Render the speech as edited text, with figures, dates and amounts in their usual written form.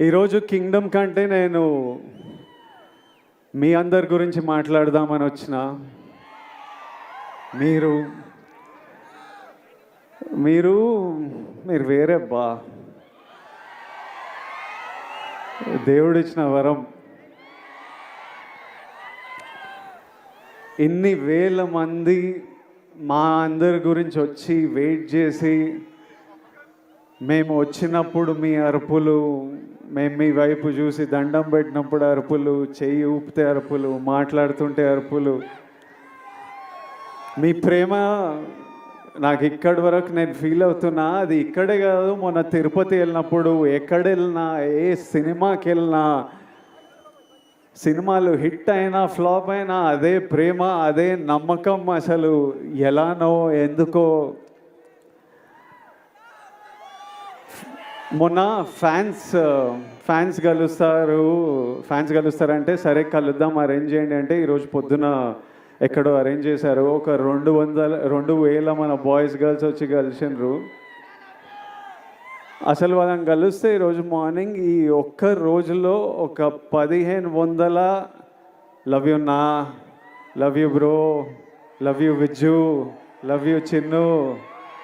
ఈరోజు కింగ్డమ్ కంటే నేను మీ అందరి గురించి మాట్లాడదామని వచ్చిన. మీరు మీరు మీరు వేరే బా, దేవుడిచ్చిన వరం. ఇన్ని వేల మంది మా అందరి గురించి వచ్చి వెయిట్ చేసి, మేము వచ్చినప్పుడు మీ అరుపులు, మేము మీ వైపు చూసి దండం పెట్టినప్పుడు అరుపులు, చెయ్యి ఊపితే అరుపులు, మాట్లాడుతుంటే అరుపులు, మీ ప్రేమ నాకు ఇక్కడి వరకు నేను ఫీల్ అవుతున్నా. అది ఇక్కడే కాదు, మొన్న తిరుపతి వెళ్ళినప్పుడు, ఎక్కడ వెళ్ళినా, ఏ సినిమాకి వెళ్ళినా, సినిమాలు హిట్ అయినా ఫ్లాప్ అయినా అదే ప్రేమ, అదే నమ్మకం. అసలు ఎలానో ఎందుకో. మొన్న ఫ్యాన్స్ కలుస్తారంటే సరే కలుద్దాం, అరేంజ్ చేయండి అంటే ఈరోజు పొద్దున ఎక్కడో అరేంజ్ చేశారు. ఒక 2,000 మన బాయ్స్ గర్ల్స్ వచ్చి కలిసినారు. అసలు వాళ్ళని కలిస్తే ఈరోజు మార్నింగ్ ఈ ఒక్క రోజులో ఒక 1,500 లవ్ యూ నా, love you bro, love you Vijju, love you Chinnu,